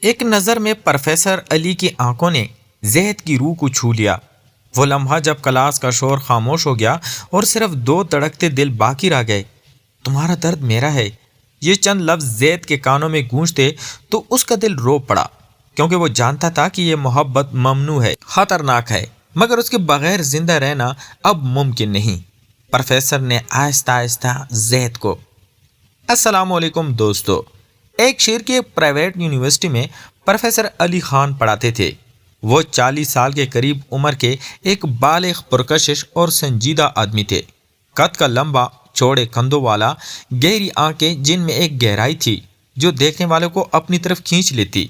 ایک نظر میں پروفیسر علی کی آنکھوں نے زید کی روح کو چھو لیا۔ وہ لمحہ جب کلاس کا شور خاموش ہو گیا اور صرف دو دھڑکتے دل باقی رہ گئے۔ تمہارا درد میرا ہے، یہ چند لفظ زید کے کانوں میں گونجتے تو اس کا دل رو پڑا، کیونکہ وہ جانتا تھا کہ یہ محبت ممنوع ہے، خطرناک ہے، مگر اس کے بغیر زندہ رہنا اب ممکن نہیں۔ پروفیسر نے آہستہ آہستہ زید کو السلام علیکم دوستو۔ ایک شہر کی ایک پرائیویٹ یونیورسٹی میں پروفیسر علی خان پڑھاتے تھے۔ وہ 40 سال کے قریب عمر کے ایک بالغ، پرکشش اور سنجیدہ آدمی تھے۔ قد کا لمبا، چوڑے کندھوں والا، گہری آنکھیں جن میں ایک گہرائی تھی جو دیکھنے والوں کو اپنی طرف کھینچ لیتی۔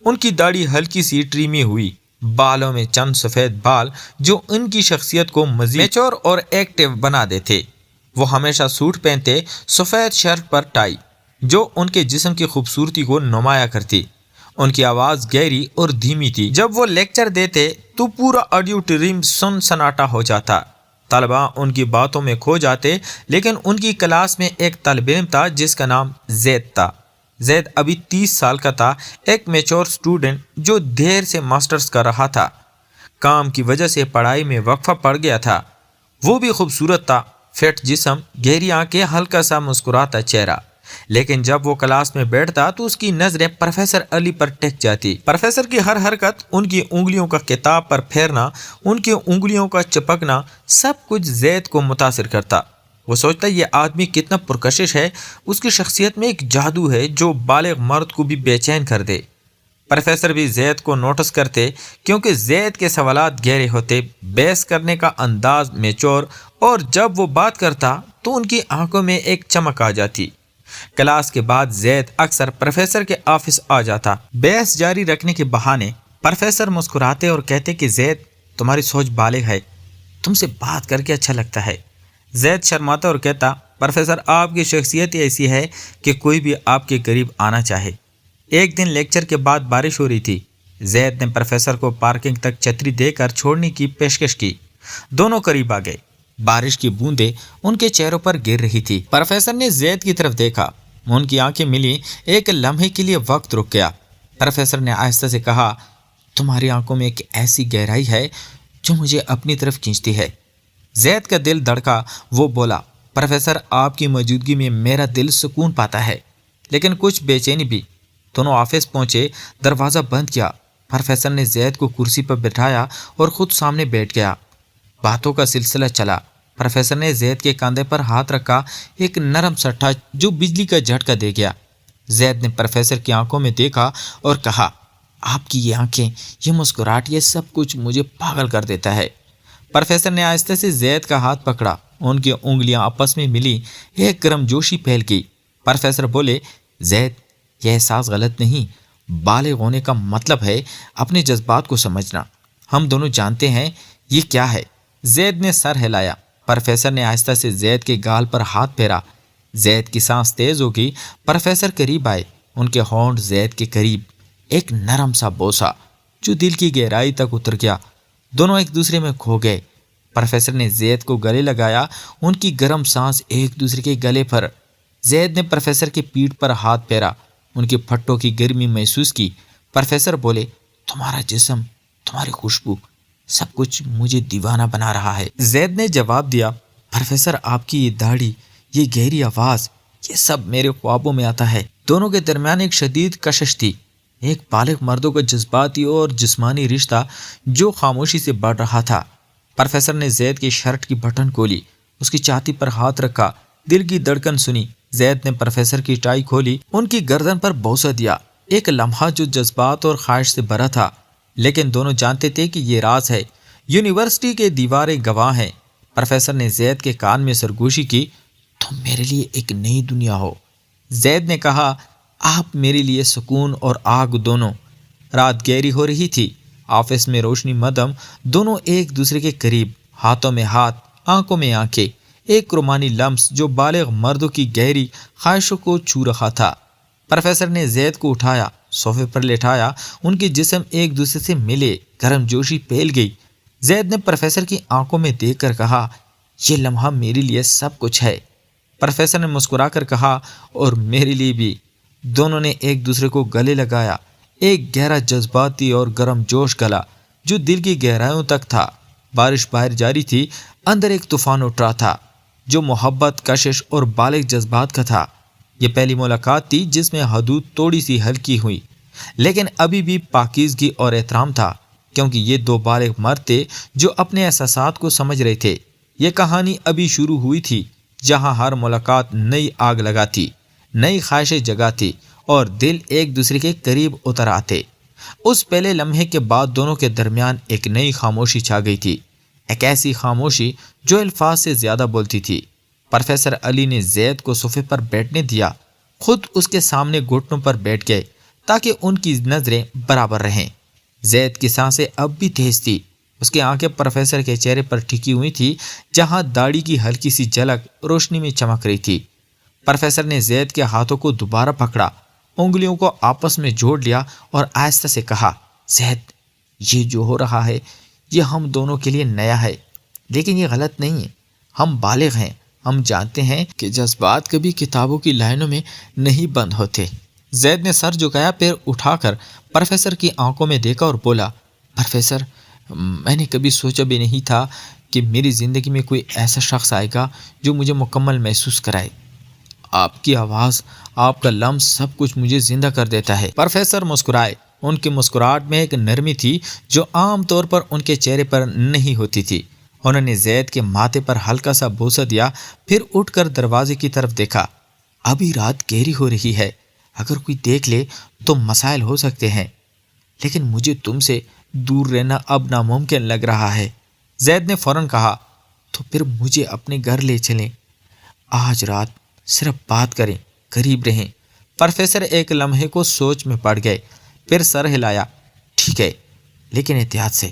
ان کی داڑھی ہلکی سی ٹریمی ہوئی، بالوں میں چند سفید بال جو ان کی شخصیت کو مزید میچور اور ایکٹیو بنا دیتے۔ وہ ہمیشہ سوٹ پہنتے، سفید شرٹ پر ٹائی، جو ان کے جسم کی خوبصورتی کو نمایاں کرتی۔ ان کی آواز گہری اور دھیمی تھی۔ جب وہ لیکچر دیتے تو پورا آڈیٹوریم سن سناٹا ہو جاتا۔ طلباء ان کی باتوں میں کھو جاتے، لیکن ان کی کلاس میں ایک طالب علم تھا جس کا نام زید تھا۔ زید ابھی 30 سال کا تھا، ایک میچور اسٹوڈنٹ جو دیر سے ماسٹرز کر رہا تھا۔ کام کی وجہ سے پڑھائی میں وقفہ پڑ گیا تھا۔ وہ بھی خوبصورت تھا، فٹ جسم، گہری آنکھیں، ہلکا سا مسکراتا چہرہ۔ لیکن جب وہ کلاس میں بیٹھتا تو اس کی نظریں پروفیسر علی پر ٹک جاتی۔ پروفیسر کی ہر حرکت، ان کی انگلیوں کا کتاب پر پھیرنا، ان کی انگلیوں کا چپکنا، سب کچھ زید کو متاثر کرتا۔ وہ سوچتا یہ آدمی کتنا پرکشش ہے، اس کی شخصیت میں ایک جادو ہے جو بالغ مرد کو بھی بے چین کر دے۔ پروفیسر بھی زید کو نوٹس کرتے، کیونکہ زید کے سوالات گہرے ہوتے، بحث کرنے کا انداز میچور، اور جب وہ بات کرتا تو ان کی آنکھوں میں ایک چمک آ جاتی۔ کلاس کے بعد زید اکثر پروفیسر کے آفس آ جاتا۔ بحث جاری رکھنے کے بہانے پروفیسر مسکراتے اور کہتے کہ زید، تمہاری سوچ بالغ ہے، تم سے بات کر کے اچھا لگتا ہے۔ زید شرماتا اور کہتا، پروفیسر آپ کی شخصیت ایسی ہے کہ کوئی بھی آپ کے قریب آنا چاہے۔ ایک دن لیکچر کے بعد بارش ہو رہی تھی۔ زید نے پروفیسر کو پارکنگ تک چھتری دے کر چھوڑنے کی پیشکش کی۔ دونوں قریب آ گئے۔ بارش کی بوندیں ان کے چہروں پر گر رہی تھی۔ پروفیسر نے زید کی طرف دیکھا، ان کی آنکھیں ملی، ایک لمحے کے لیے وقت رک گیا۔ پروفیسر نے آہستہ سے کہا، تمہاری آنکھوں میں ایک ایسی گہرائی ہے جو مجھے اپنی طرف کھینچتی ہے۔ زید کا دل دھڑکا۔ وہ بولا، پروفیسر آپ کی موجودگی میں میرا دل سکون پاتا ہے، لیکن کچھ بے چینی بھی۔ دونوں آفس پہنچے، دروازہ بند کیا۔ پروفیسر نے زید کو کرسی پر بٹھایا اور خود سامنے بیٹھ گیا۔ باتوں کا سلسلہ چلا۔ پروفیسر نے زید کے کاندھے پر ہاتھ رکھا، ایک نرم سا ٹچ جو بجلی کا جھٹکا دے گیا۔ زید نے پروفیسر کی آنکھوں میں دیکھا اور کہا، آپ کی یہ آنکھیں، یہ مسکراہٹ، یہ سب کچھ مجھے پاگل کر دیتا ہے۔ پروفیسر نے آہستہ سے زید کا ہاتھ پکڑا، ان کی انگلیاں آپس میں ملی، ایک گرم جوشی پھیل گئی۔ پروفیسر بولے، زید، یہ احساس غلط نہیں، بالغ ہونے کا مطلب ہے اپنے جذبات کو سمجھنا۔ ہم دونوں جانتے ہیں یہ کیا ہے۔ زید نے سر ہلایا۔ پروفیسر نے آہستہ سے زید کے گال پر ہاتھ پھیرا۔ زید کی سانس تیز ہو گئی۔ پروفیسر قریب آئے، ان کے ہونٹ زید کے قریب، ایک نرم سا بوسہ جو دل کی گہرائی تک اتر گیا۔ دونوں ایک دوسرے میں کھو گئے۔ پروفیسر نے زید کو گلے لگایا، ان کی گرم سانس ایک دوسرے کے گلے پر۔ زید نے پروفیسر کی پیٹھ پر ہاتھ پھیرا، ان کے پھٹوں کی گرمی محسوس کی۔ پروفیسر بولے، تمہارا جسم، تمہاری خوشبو، سب کچھ مجھے دیوانہ بنا رہا ہے۔ زید نے جواب دیا، پروفیسر آپ کی یہ داڑھی، یہ گہری آواز، یہ سب میرے خوابوں میں آتا ہے۔ دونوں کے درمیان ایک شدید کشش تھی، ایک بالغ مردوں کا جذباتی اور جسمانی رشتہ جو خاموشی سے بڑھ رہا تھا۔ پروفیسر نے زید کی شرٹ کی بٹن کھولی، اس کی چھاتی پر ہاتھ رکھا، دل کی دھڑکن سنی۔ زید نے پروفیسر کی ٹائی کھولی، ان کی گردن پر بوسہ دیا، ایک لمحہ جو جذبات اور خواہش سے بھرا تھا، لیکن دونوں جانتے تھے کہ یہ راز ہے۔ یونیورسٹی کے دیواریں گواہ ہیں۔ پروفیسر نے زید کے کان میں سرگوشی کی، تم میرے لیے ایک نئی دنیا ہو۔ زید نے کہا، آپ میرے لیے سکون اور آگ دونوں۔ رات گہری ہو رہی تھی، آفس میں روشنی مدھم، دونوں ایک دوسرے کے قریب، ہاتھوں میں ہاتھ، آنکھوں میں آنکھیں، ایک رومانی لمس جو بالغ مردوں کی گہری خواہشوں کو چھو رہا تھا۔ پروفیسر نے زید کو اٹھایا، صوفے پر لٹایا، ان کے جسم ایک دوسرے سے ملے، گرم جوشی پھیل گئی۔ زید نے پروفیسر کی آنکھوں میں دیکھ کر کہا، یہ لمحہ میرے لیے سب کچھ ہے۔ پروفیسر نے مسکرا کر کہا، اور میرے لیے بھی۔ دونوں نے ایک دوسرے کو گلے لگایا، ایک گہرا جذباتی اور گرم جوش گلا جو دل کی گہرائیوں تک تھا۔ بارش باہر جاری تھی، اندر ایک طوفان اٹھ رہا تھا جو محبت، کشش اور بالغ جذبات کا تھا۔ یہ پہلی ملاقات تھی جس میں حدود تھوڑی سی ہلکی ہوئی، لیکن ابھی بھی پاکیزگی اور احترام تھا، کیونکہ یہ دو بالغ مرد تھے جو اپنے احساسات کو سمجھ رہے تھے۔ یہ کہانی ابھی شروع ہوئی تھی، جہاں ہر ملاقات نئی آگ لگاتی، نئی خواہشیں جگاتی اور دل ایک دوسرے کے قریب اتر آتے۔ اس پہلے لمحے کے بعد دونوں کے درمیان ایک نئی خاموشی چھا گئی تھی، ایک ایسی خاموشی جو الفاظ سے زیادہ بولتی تھی۔ پروفیسر علی نے زید کو صوفے پر بیٹھنے دیا، خود اس کے سامنے گھٹنوں پر بیٹھ گئے تاکہ ان کی نظریں برابر رہیں۔ زید کی سانسیں اب بھی تیز تھی، اس کی آنکھیں پروفیسر کے چہرے پر ٹھکی ہوئی تھی، جہاں داڑھی کی ہلکی سی جھلک روشنی میں چمک رہی تھی۔ پروفیسر نے زید کے ہاتھوں کو دوبارہ پکڑا، انگلیوں کو آپس میں جوڑ لیا اور آہستہ سے کہا، زید، یہ جو ہو رہا ہے یہ ہم دونوں کے لیے نیا ہے، لیکن یہ غلط نہیں ہے۔ ہم بالغ ہیں، ہم جانتے ہیں کہ جذبات کبھی کتابوں کی لائنوں میں نہیں بند ہوتے۔ زید نے سر جھکایا، پھر اٹھا کر پروفیسر کی آنکھوں میں دیکھا اور بولا، پروفیسر، میں نے کبھی سوچا بھی نہیں تھا کہ میری زندگی میں کوئی ایسا شخص آئے گا جو مجھے مکمل محسوس کرائے۔ آپ کی آواز، آپ کا لمس، سب کچھ مجھے زندہ کر دیتا ہے۔ پروفیسر مسکرائے، ان کی مسکراہٹ میں ایک نرمی تھی جو عام طور پر ان کے چہرے پر نہیں ہوتی تھی۔ انہوں نے زید کے ماتھے پر ہلکا سا بوسہ دیا، پھر اٹھ کر دروازے کی طرف دیکھا۔ ابھی رات گہری ہو رہی ہے، اگر کوئی دیکھ لے تو مسائل ہو سکتے ہیں، لیکن مجھے تم سے دور رہنا اب ناممکن لگ رہا ہے۔ زید نے فوراً کہا، تو پھر مجھے اپنے گھر لے چلیں، آج رات صرف بات کریں، قریب رہیں۔ پروفیسر ایک لمحے کو سوچ میں پڑ گئے، پھر سر ہلایا، ٹھیک ہے، لیکن احتیاط سے۔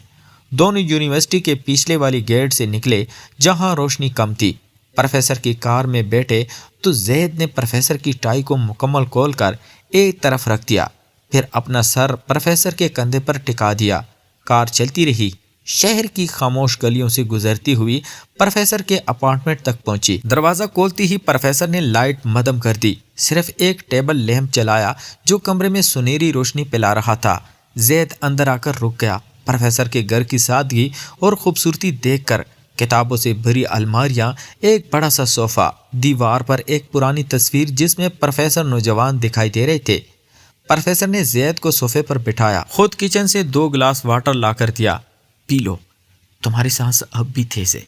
دونوں یونیورسٹی کے پچھلے والی گیٹ سے نکلے جہاں روشنی کم تھی۔ پروفیسر کی کار میں بیٹھے تو زید نے پروفیسر کی ٹائی کو مکمل کھول کر ایک طرف رکھ دیا، پھر اپنا سر پروفیسر کے کندھے پر ٹکا دیا۔ کار چلتی رہی، شہر کی خاموش گلیوں سے گزرتی ہوئی پروفیسر کے اپارٹمنٹ تک پہنچی۔ دروازہ کھولتی ہی پروفیسر نے لائٹ مدھم کر دی، صرف ایک ٹیبل لیمپ جلایا جو کمرے میں سنہری روشنی پلا رہا تھا۔ زید اندر آ کر رک گیا، پروفیسر کے گھر کی سادگی اور خوبصورتی دیکھ کر۔ کتابوں سے بھری الماریاں، ایک بڑا سا صوفہ، دیوار پر ایک پرانی تصویر جس میں پروفیسر نوجوان دکھائی دے رہے تھے۔ پروفیسر نے زید کو صوفے پر بٹھایا، خود کچن سے 2 گلاس واٹر لا کر دیا، پی لو، تمہاری سانس اب بھی تیز ہے۔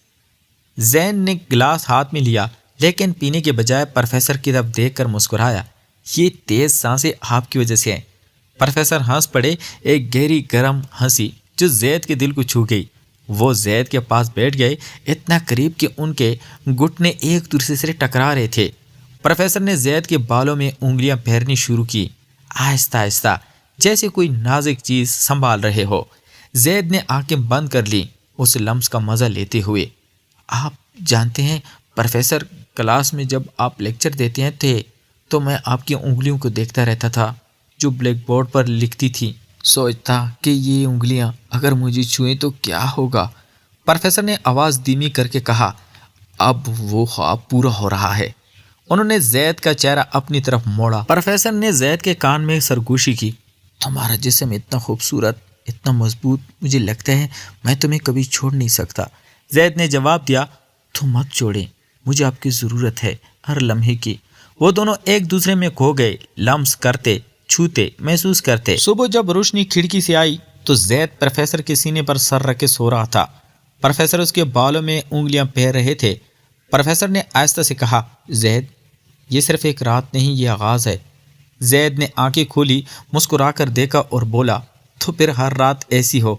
زین نے گلاس ہاتھ میں لیا، لیکن پینے کے بجائے پروفیسر کی طرف دیکھ کر مسکرایا، یہ تیز سانسیں آپ کی وجہ سے ہیں۔ پروفیسر ہنس پڑے، ایک گہری گرم ہنسی جو زید کے دل کو چھو گئی۔ وہ زید کے پاس بیٹھ گئے، اتنا قریب کہ ان کے گھٹنے ایک دوسرے سے ٹکرا رہے تھے۔ پروفیسر نے زید کے بالوں میں انگلیاں پھیرنی شروع کی، آہستہ آہستہ، جیسے کوئی نازک چیز سنبھال رہے ہو۔ زید نے آنکھیں بند کر لیں، اس لمس کا مزہ لیتے ہوئے۔ آپ جانتے ہیں پروفیسر، کلاس میں جب آپ لیکچر دیتے ہیں تھے تو میں آپ کی انگلیوں کو دیکھتا رہتا تھا جو بلیک بورڈ پر لکھتی تھی، سوچتا کہ یہ انگلیاں اگر مجھے چھوئیں تو کیا ہوگا۔ پروفیسر نے آواز دھیمی کر کے کہا، اب وہ خواب پورا ہو رہا ہے۔ انہوں نے زید کا چہرہ اپنی طرف موڑا۔ پروفیسر نے زید کے کان میں سرگوشی کی، تمہارا جسم اتنا خوبصورت، اتنا مضبوط، مجھے لگتا ہے میں تمہیں کبھی چھوڑ نہیں سکتا۔ زید نے جواب دیا، تم مت چھوڑیں، مجھے آپ کی ضرورت ہے ہر لمحے کی۔ وہ دونوں ایک دوسرے میں کھو گئے، لمس کرتے، چھوتے، محسوس کرتے۔ صبح جب روشنی کھڑکی سے آئی تو زید پروفیسر کے سینے پر سر رکھ کے سو رہا تھا۔ پروفیسر اس کے بالوں میں انگلیاں پھیر رہے تھے۔ پروفیسر نے آہستہ سے کہا، زید، یہ صرف ایک رات نہیں، یہ آغاز ہے۔ زید نے آنکھیں کھولی، مسکرا کر دیکھا اور بولا، تو پھر ہر رات ایسی ہو،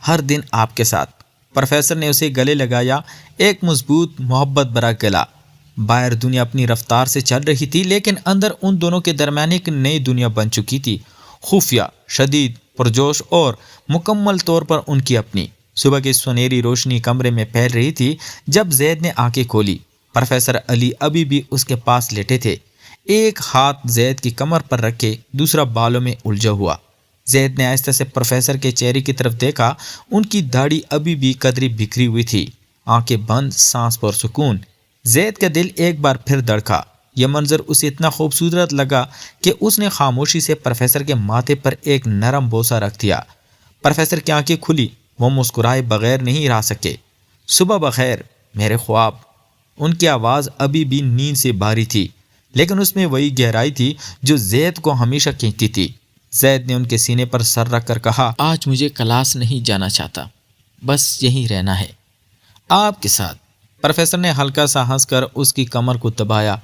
ہر دن آپ کے ساتھ۔ پروفیسر نے اسے گلے لگایا، ایک مضبوط محبت بھرا گلا۔ باہر دنیا اپنی رفتار سے چل رہی تھی، لیکن اندر ان دونوں کے درمیان ایک نئی دنیا بن چکی تھی، خفیہ، شدید، پرجوش اور مکمل طور پر ان کی اپنی۔ صبح کی سنہری روشنی کمرے میں پھیل رہی تھی جب زید نے آنکھیں کھولی۔ پروفیسر علی ابھی بھی اس کے پاس لیٹے تھے، ایک ہاتھ زید کی کمر پر رکھے، دوسرا بالوں میں الجھا ہوا۔ زید نے آہستہ سے پروفیسر کے چہرے کی طرف دیکھا، ان کی داڑھی ابھی بھی قدری بکھری ہوئی تھی، آنکھیں بند، سانس پر سکون۔ زید کا دل ایک بار پھر دھڑکا، یہ منظر اسے اتنا خوبصورت لگا کہ اس نے خاموشی سے پروفیسر کے ماتھے پر ایک نرم بوسہ رکھ دیا۔ پروفیسر کی آنکھیں کھلی، وہ مسکرائے بغیر نہیں رہ سکے۔ صبح بخیر میرے خواب۔ ان کی آواز ابھی بھی نیند سے بھاری تھی، لیکن اس میں وہی گہرائی تھی جو زید کو ہمیشہ کھینچتی تھی۔ زید نے ان کے سینے پر سر رکھ کر کہا، آج مجھے کلاس نہیں جانا چاہتا، بس یہیں رہنا ہے آپ کے ساتھ۔ پروفیسر نے ہلکا سا ہنس کر اس کی کمر کو دبایا،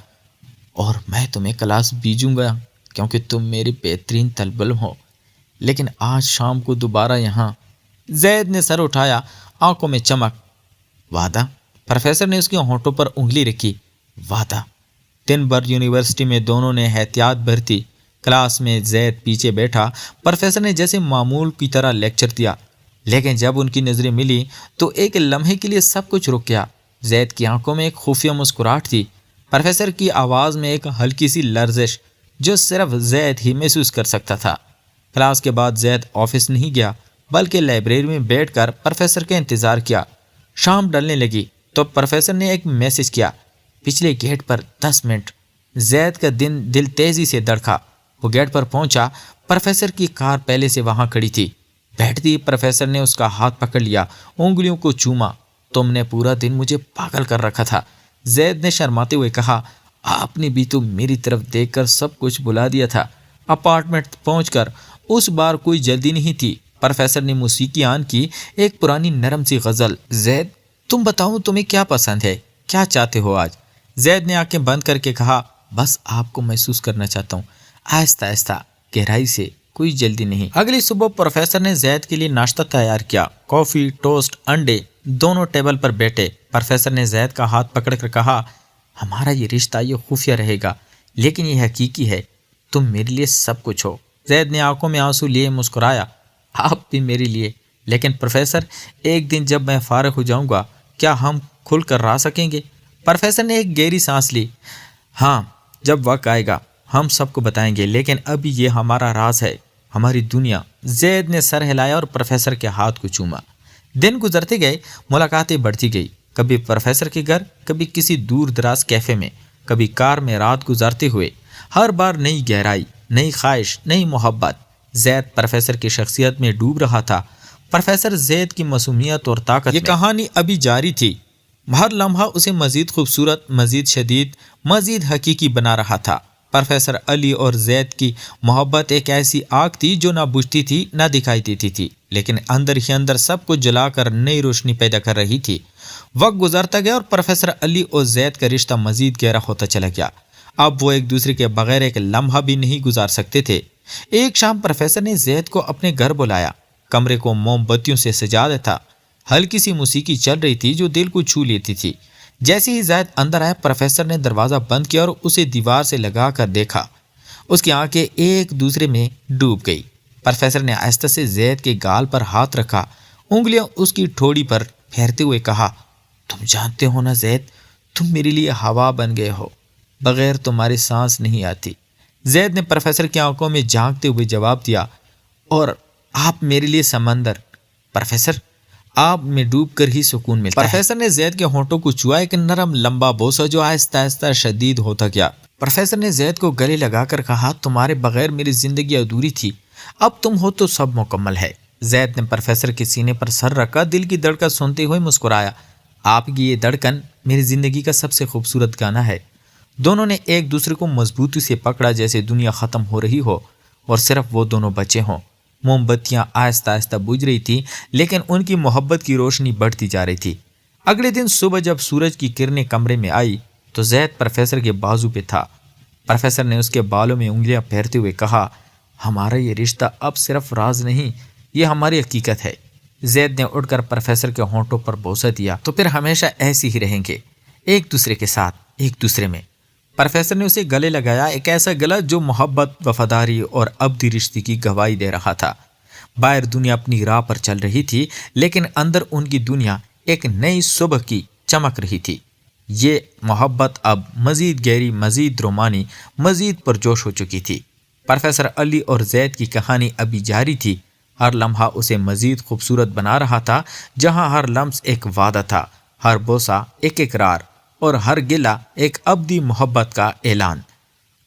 اور میں تمہیں کلاس بھیجوں گا کیونکہ تم میری بہترین طالب علم ہو، لیکن آج شام کو دوبارہ یہاں۔ زید نے سر اٹھایا، آنکھوں میں چمک۔ وعدہ؟ پروفیسر نے اس کے ہونٹوں پر انگلی رکھی۔ وعدہ۔ دن بھر یونیورسٹی میں دونوں نے احتیاط برتی۔ کلاس میں زید پیچھے بیٹھا۔ پروفیسر نے جیسے معمول کی طرح لیکچر دیا، لیکن جب ان کی نظریں ملی تو ایک لمحے کے لیے سب کچھ رک گیا۔ زید کی آنکھوں میں ایک خفیہ مسکراہٹ تھی، پروفیسر کی آواز میں ایک ہلکی سی لرزش جو صرف زید ہی محسوس کر سکتا تھا۔ کلاس کے بعد زید آفس نہیں گیا، بلکہ لائبریری میں بیٹھ کر پروفیسر کا انتظار کیا۔ شام ڈلنے لگی تو پروفیسر نے ایک میسج کیا، پچھلے گیٹ پر 10 منٹ۔ زید کا دل تیزی سے دھڑکا۔ وہ گیٹ پر پہنچا۔ پروفیسر کی کار پہلے سے وہاں کھڑی تھی۔ بیٹھتی پروفیسر نے اس کا ہاتھ پکڑ لیا، انگلیوں کو چوما۔ تم نے پورا دن مجھے پاگل کر رکھا تھا، زید نے شرماتے ہوئے کہا۔ آپ نے بھی تو میری طرف دیکھ کر سب کچھ بلا دیا تھا۔ اپارٹمنٹ پہنچ کر اس بار کوئی جلدی نہیں تھی۔ پروفیسر نے موسیقی آن کی، ایک پرانی نرم سی غزل۔ زید، تم بتاؤ تمہیں کیا پسند ہے، کیا چاہتے ہو آج؟ زید نے آنکھیں بند کر کے کہا، بس آپ کو محسوس کرنا چاہتا ہوں، آہستہ آہستہ، گہرائی سے، کوئی جلدی نہیں۔ اگلی صبح پروفیسر نے زید کے لیے ناشتہ تیار کیا، کافی، ٹوسٹ، انڈے، دونوں ٹیبل پر بیٹھے۔ پروفیسر نے زید کا ہاتھ پکڑ کر کہا، ہمارا یہ رشتہ یہ خفیہ رہے گا، لیکن یہ حقیقی ہے، تم میرے لیے سب کچھ ہو۔ زید نے آنکھوں میں آنسو لیے مسکرایا، آپ بھی میرے لیے، لیکن پروفیسر ایک دن جب میں فارغ ہو جاؤں گا کیا ہم کھل کر رہ سکیں گے؟ پروفیسر نے ایک گہری سانس لی، ہاں، جب وقت آئے گا ہم سب کو بتائیں گے، لیکن ابھی یہ ہمارا راز ہے، ہماری دنیا۔ زید نے سر ہلایا اور پروفیسر کے ہاتھ کو چوما۔ دن گزرتے گئے، ملاقاتیں بڑھتی گئی، کبھی پروفیسر کے گھر، کبھی کسی دور دراز کیفے میں، کبھی کار میں رات گزارتے ہوئے۔ ہر بار نئی گہرائی، نئی خواہش، نئی محبت۔ زید پروفیسر کی شخصیت میں ڈوب رہا تھا، پروفیسر زید کی معصومیت اور طاقت۔ یہ کہانی ابھی جاری تھی، ہر لمحہ اسے مزید خوبصورت، مزید شدید، مزید حقیقی بنا رہا تھا۔ پروفیسر علی اور زید کی محبت ایک ایسی آگ تھی جو نہ بجھتی تھی نہ دکھائی دیتی تھی، لیکن اندر ہی اندر سب کو جلا کر نئی روشنی پیدا کر رہی تھی۔ وقت گزرتا گیا اور پروفیسر علی اور زید کا رشتہ مزید گہرا ہوتا چلا گیا۔ اب وہ ایک دوسرے کے بغیر ایک لمحہ بھی نہیں گزار سکتے تھے۔ ایک شام پروفیسر نے زید کو اپنے گھر بلایا، کمرے کو موم بتیوں سے سجا دیا تھا، ہلکی سی موسیقی چل رہی تھی جو دل کو چھو لیتی تھی۔ جیسے ہی زید اندر آیا، پروفیسر نے دروازہ بند کیا اور اسے دیوار سے لگا کر دیکھا۔ اس کی آنکھیں ایک دوسرے میں ڈوب گئی۔ پروفیسر نے آہستہ سے زید کے گال پر ہاتھ رکھا، انگلیاں اس کی ٹھوڑی پر پھیرتے ہوئے کہا، تم جانتے ہو نا زید، تم میرے لیے ہوا بن گئے ہو، بغیر تمہارے سانس نہیں آتی۔ زید نے پروفیسر کی آنکھوں میں جھانکتے ہوئے جواب دیا، اور آپ میرے لیے سمندر، پروفیسر، آپ میں ڈوب کر ہی سکون ملتا ہے۔ پروفیسر نے زید کے ہونٹوں کو چھوا، ایک نرم لمبا بوسہ جو آہستہ آہستہ شدید ہوتا گیا۔ پروفیسر نے زید کو گلے لگا کر کہا، تمہارے بغیر میری زندگی ادھوری تھی، اب تم ہو تو سب مکمل ہے۔ زید نے پروفیسر کے سینے پر سر رکھا، دل کی دھڑکن سنتے ہوئے مسکرایا، آپ کی یہ دھڑکن میری زندگی کا سب سے خوبصورت گانا ہے۔ دونوں نے ایک دوسرے کو مضبوطی سے پکڑا، جیسے دنیا ختم ہو رہی ہو اور صرف وہ دونوں بچے ہوں۔ موم بتیاں آہستہ آہستہ بجھ رہی تھی، لیکن ان کی محبت کی روشنی بڑھتی جا رہی تھی۔ اگلے دن صبح جب سورج کی کرنیں کمرے میں آئی تو زید پروفیسر کے بازو پہ تھا۔ پروفیسر نے اس کے بالوں میں انگلیاں پھیرتے ہوئے کہا، ہمارا یہ رشتہ اب صرف راز نہیں، یہ ہماری حقیقت ہے۔ زید نے اٹھ کر پروفیسر کے ہونٹوں پر بوسہ دیا، تو پھر ہمیشہ ایسے ہی رہیں گے، ایک دوسرے کے ساتھ، ایک دوسرے میں۔ پروفیسر نے اسے گلے لگایا، ایک ایسا گلا جو محبت، وفاداری اور ابدی رشتے کی گواہی دے رہا تھا۔ باہر دنیا اپنی راہ پر چل رہی تھی، لیکن اندر ان کی دنیا ایک نئی صبح کی چمک رہی تھی۔ یہ محبت اب مزید گہری، مزید رومانی، مزید پرجوش ہو چکی تھی۔ پروفیسر علی اور زید کی کہانی ابھی جاری تھی، ہر لمحہ اسے مزید خوبصورت بنا رہا تھا۔ جہاں ہر لمس ایک وعدہ تھا، ہر بوسہ ایک اقرار، اور ہر گلہ ایک ابدی محبت کا اعلان۔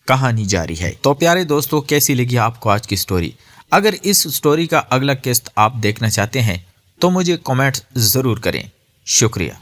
کہانی جاری ہے۔ تو پیارے دوستو، کیسی لگی آپ کو آج کی سٹوری؟ اگر اس سٹوری کا اگلا قسط آپ دیکھنا چاہتے ہیں تو مجھے کمنٹ ضرور کریں۔ شکریہ۔